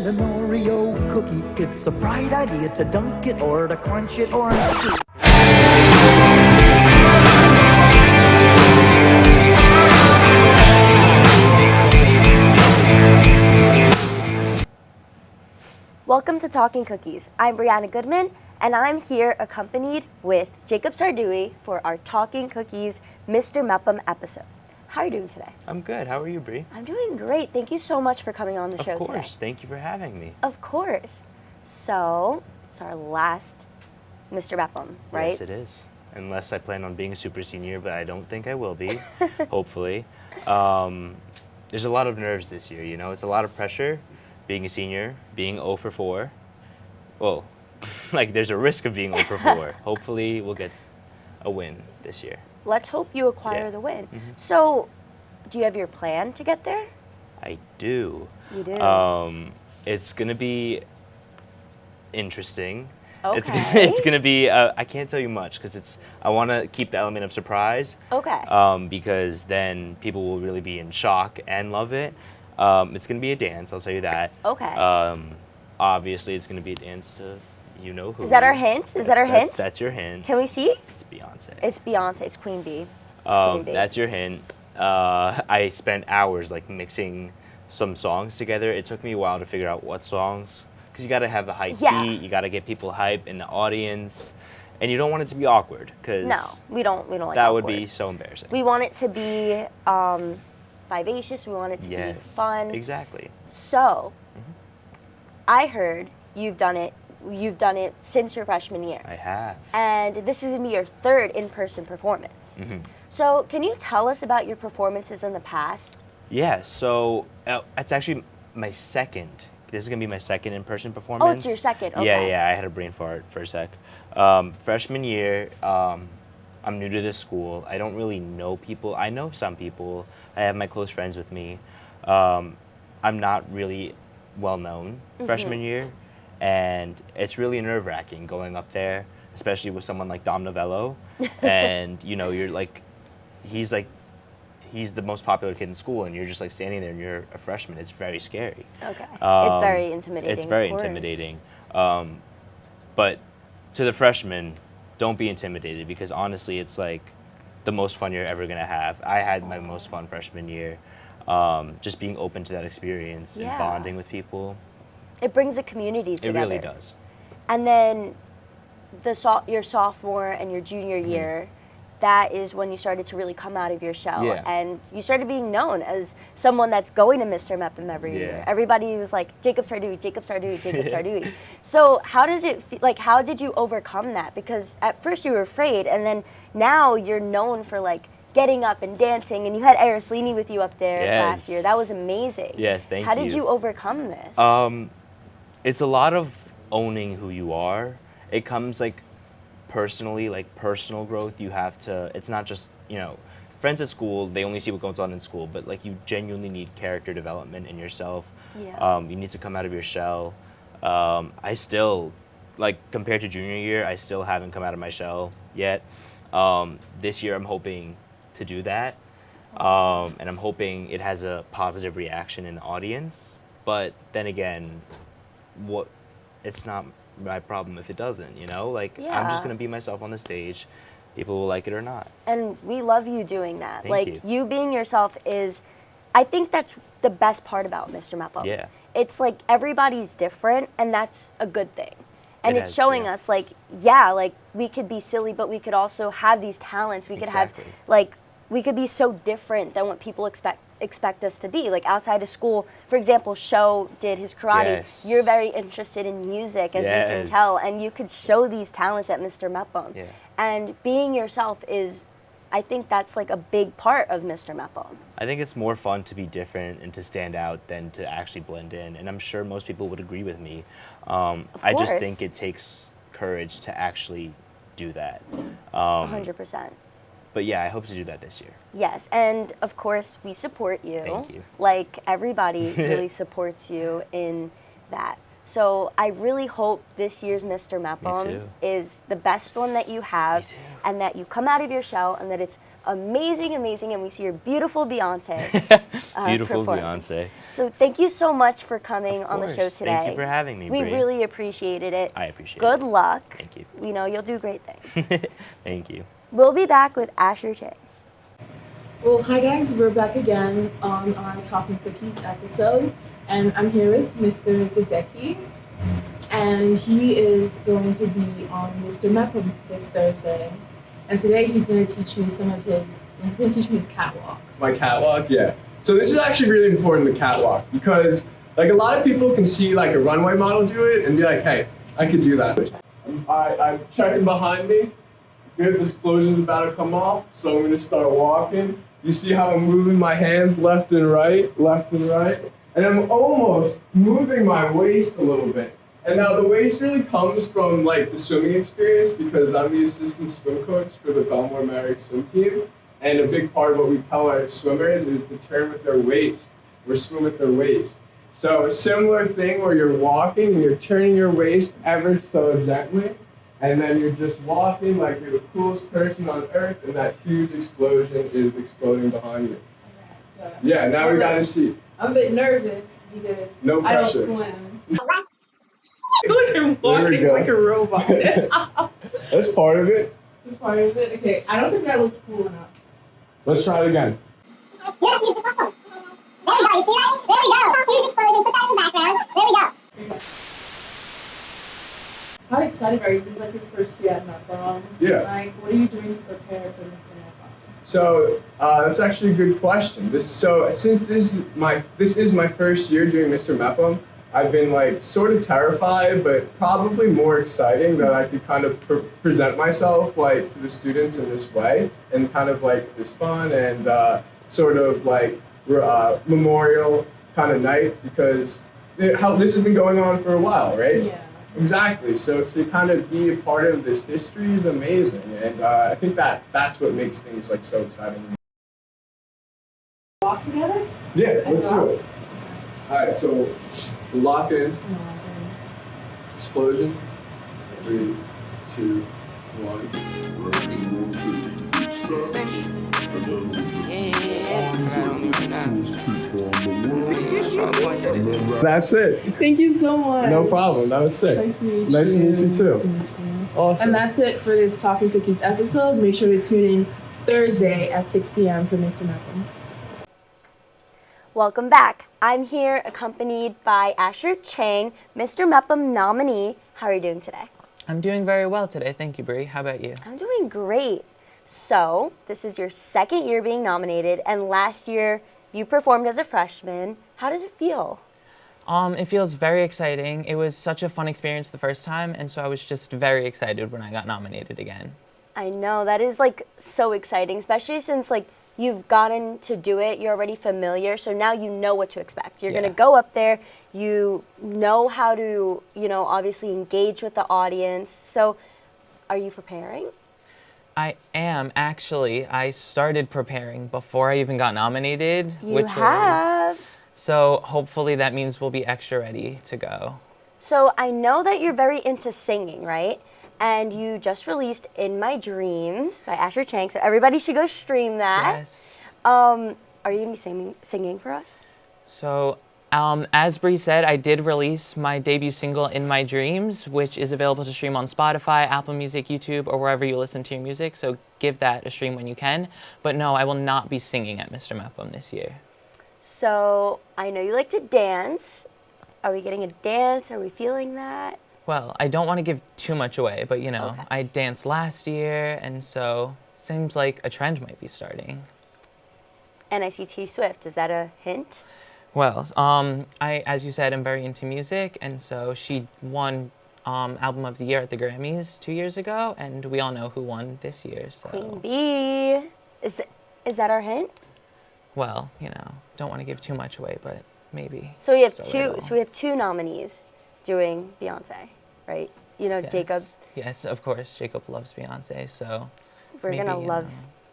and an Oreo cookie. It's a bright idea to dunk it or to crunch it or... Welcome to Talking Cookies. I'm Brianna Goodman, and I'm here accompanied with Jacob Sarduy for our Talking Cookies Mr. Mepham episode. How are you doing today? I'm good. How are you, Bri? I'm doing great. Thank you so much for coming on the show today. Of course. Thank you for having me. Of course. So, it's our last Mr. Mepham, right? Yes, it is. Unless I plan on being a super senior, but I don't think I will be, hopefully. There's a lot of nerves this year, you know? It's a lot of pressure. Being a senior, being 0 for 4. Well, like there's a risk of being 0 for 4. Hopefully we'll get a win this year. Let's hope you acquire the win. Mm-hmm. So, do you have your plan to get there? I do. You do? It's going to be interesting. Okay. It's going to be, I can't tell you much because I want to keep the element of surprise. Okay. Because then people will really be in shock and love it. It's going to be a dance, I'll tell you that. Okay. Obviously, it's going to be a dance to you know who. Is that our hint? Is that our hint? That's your hint. Can we see? It's Beyonce. It's Beyonce. It's Queen Bee. Queen Bee. That's your hint. I spent hours like mixing some songs together. It took me a while to figure out what songs, because you got to have the hype beat. You got to get people hype in the audience, and you don't want it to be awkward. Because no, we don't like that awkward. Would be so embarrassing. We want it to be vivacious. We want it to be fun. Exactly. So, I heard you've done it since your freshman year. I have. And this is going to be your third in-person performance. Mm-hmm. So, can you tell us about your performances in the past? Yeah, so it's actually my second. This is going to be my second in-person performance. Oh, it's your second. Okay. Yeah, I had a brain fart for a sec. Freshman year, I'm new to this school. I don't really know people. I know some people. I have my close friends with me. I'm not really well-known freshman year. And it's really nerve-wracking going up there, especially with someone like Dom Novello. And, you know, you're like, he's the most popular kid in school, and you're just like standing there and you're a freshman. It's very scary. Okay. It's very intimidating. It's very intimidating. But to the freshmen, don't be intimidated, because honestly, it's like the most fun you're ever going to have. I had my most fun freshman year, just being open to that experience and bonding with people. It brings a community together. It really does. And then your sophomore and your junior year, that is when you started to really come out of your shell. Yeah. And you started being known as someone that's going to Mr. Mepham every year. Everybody was like, Jacob Sarduy, Jacob Sarduy, Jacob Sarduy. So how does it how did you overcome that? Because at first you were afraid, and then now you're known for like getting up and dancing, and you had Arislini with you up there last year. That was amazing. Yes, thank you. How did you overcome this? It's a lot of owning who you are. It comes like personally, like personal growth. You have to, it's not just, you know, friends at school, they only see what goes on in school, but like you genuinely need character development in yourself. Yeah. You need to come out of your shell. I still, like compared to junior year, I still haven't come out of my shell yet. This year I'm hoping to do that. And I'm hoping it has a positive reaction in the audience. But then again, it's not my problem if it doesn't, you know? Like, I'm just going to be myself on the stage. People will like it or not. And we love you doing that. Thank you being yourself is, I think that's the best part about Mr. Mepham. Yeah. It's like everybody's different, and that's a good thing. And it's showing us, like, we could be silly, but we could also have these talents. We could have, like, we could be so different than what people expect us to be. Like outside of school, for example, Sho did his karate. Yes. You're very interested in music, as we can tell, and you could show these talents at Mr. Mepham. Yeah. And being yourself is, I think that's like a big part of Mr. Mepham. I think it's more fun to be different and to stand out than to actually blend in, and I'm sure most people would agree with me. I just think it takes courage to actually do that. 100%. But yeah, I hope to do that this year. Yes, and of course we support you. Thank you. Like everybody really supports you in that. So I really hope this year's Mr. Mepham is the best one that you have, and that you come out of your shell, and that it's amazing, and we see your beautiful Beyonce Beautiful performance. Beyonce. So thank you so much for coming on the show course. today. Thank you for having me, We Bri. really appreciated it. I appreciate Good it. luck. Thank you. We know you'll do great things. Thank you. We'll be back with Asher Chang. Well, hi guys, we're back again on our Talking Cookies episode, and I'm here with Mr. Goodecki, and he is going to be on Mr. Mepham this Thursday, and today he's going to teach me his catwalk. My catwalk, yeah. So this is actually really important, the catwalk, because like a lot of people can see like a runway model do it and be like, hey, I could do that. I'm checking behind me. Good, this explosion's about to come off, so I'm gonna start walking. You see how I'm moving my hands left and right, and I'm almost moving my waist a little bit. And now the waist really comes from like the swimming experience because I'm the assistant swim coach for the Bellmore-Merrick swim team. And a big part of what we tell our swimmers is to turn with their waist or swim with their waist. So a similar thing where you're walking and you're turning your waist ever so gently. And then you're just walking like you're the coolest person on earth, and that huge explosion is exploding behind you. So Yeah, now we gotta see. I'm a bit nervous because No I don't pressure. swim. Look at him There we walking go. like a robot. That's part of it. That's part of it. Okay, I don't think that looked cool enough. Let's try it again. There we go, you see, right? There we go. Huge explosion, put that in the background. There we go. How excited are you? This is like your first year at Mepham. Yeah. Like, what are you doing to prepare for Mr. Mepham? So that's actually a good question. Since this is my first year doing Mr. Mepham, I've been like sort of terrified, but probably more exciting that I could kind of present myself like to the students in this way and kind of like this fun and sort of like memorial kind of night because how this has been going on for a while, right? Yeah. Exactly. So to kind of be a part of this history is amazing, and I think that's what makes things like so exciting. Walk together? Yeah, let's do it. All right, so lock in. Explosion. 3, 2, 1. That's it. Thank you so much. No problem. That was sick. Nice to meet you. Nice to meet you too. Nice to meet you. Awesome. And that's it for this Talking Cookies episode. Make sure to tune in Thursday at 6 p.m. for Mr. Mepham. Welcome back. I'm here accompanied by Asher Chang, Mr. Mepham nominee. How are you doing today? I'm doing very well today. Thank you, Bri. How about you? I'm doing great. So, this is your second year being nominated, and last year you performed as a freshman. How does it feel? It feels very exciting. It was such a fun experience the first time, and so I was just very excited when I got nominated again. I know, that is like so exciting, especially since like you've gotten to do it, you're already familiar, so now you know what to expect. You're gonna go up there, you know how to, obviously engage with the audience. So, are you preparing? I am, actually. I started preparing before I even got nominated. You have. So hopefully that means we'll be extra ready to go. So I know that you're very into singing, right? And you just released In My Dreams by Asher Chang, so everybody should go stream that. Yes. Are you gonna be singing for us? So, as Bri said, I did release my debut single, In My Dreams, which is available to stream on Spotify, Apple Music, YouTube, or wherever you listen to your music, so give that a stream when you can. But no, I will not be singing at Mr. Mepham this year. So, I know you like to dance. Are we getting a dance? Are we feeling that? Well, I don't want to give too much away, but Okay. I danced last year, and so seems like a trend might be starting. And I see T Swift. Is that a hint? Well, as you said, I'm very into music, and so she won Album of the Year at the Grammys 2 years ago, and we all know who won this year. So, Queen Bee. Is that our hint? well, don't want to give too much away, but maybe. So we have just a two. little. So we have two nominees doing Beyonce, right? Yes. Jacob. Yes, of course. Jacob loves Beyonce, so We're maybe, gonna love.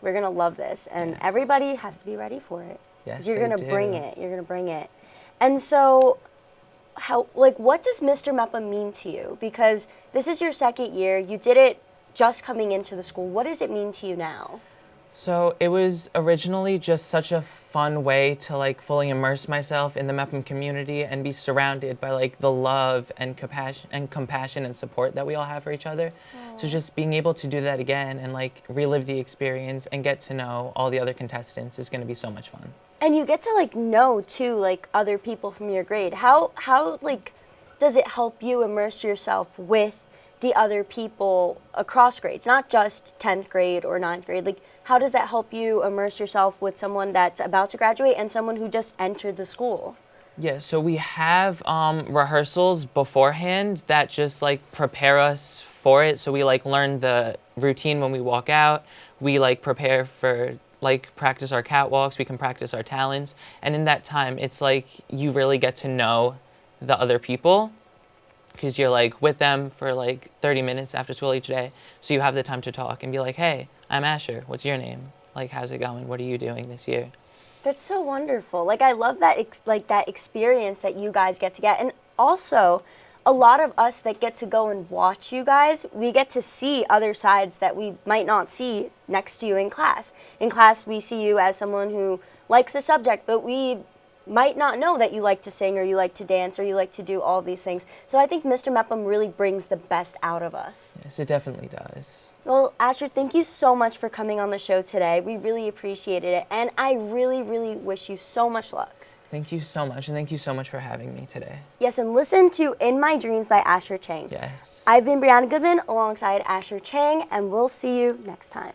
We're gonna love this, and Yes. everybody has to be ready for it. Yes, You're they gonna bring do. it. You're gonna bring it. And so, what does Mr. Mepham mean to you? Because this is your second year. You did it just coming into the school. What does it mean to you now? So it was originally just such a fun way to like fully immerse myself in the Mepham community and be surrounded by like the love and compassion and support that we all have for each other. So just being able to do that again and like relive the experience and get to know all the other contestants is going to be so much fun. And you get to like know too like other people from your grade. How like does it help you immerse yourself with the other people across grades, not just 10th grade or 9th grade? Like, how does that help you immerse yourself with someone that's about to graduate and someone who just entered the school? Yeah, so we have rehearsals beforehand that just like prepare us for it. So we like learn the routine when we walk out. We like prepare for like practice our catwalks. We can practice our talents. And in that time, it's like you really get to know the other people, because you're like with them for like 30 minutes after school each day. So you have the time to talk and be like, hey, I'm Asher. What's your name? Like, how's it going? What are you doing this year? That's so wonderful. Like, I love that that experience that you guys get to get. And also, a lot of us that get to go and watch you guys, we get to see other sides that we might not see next to you in class. In class, we see you as someone who likes a subject, but we might not know that you like to sing or you like to dance or you like to do all of these things. So I think Mr. Mepham really brings the best out of us. Yes, it definitely does. Well, Asher, thank you so much for coming on the show today. We really appreciated it, and I really, really wish you so much luck. Thank you so much, and thank you so much for having me today. Yes, and listen to In My Dreams by Asher Chang. Yes. I've been Brianna Goodman alongside Asher Chang, and we'll see you next time.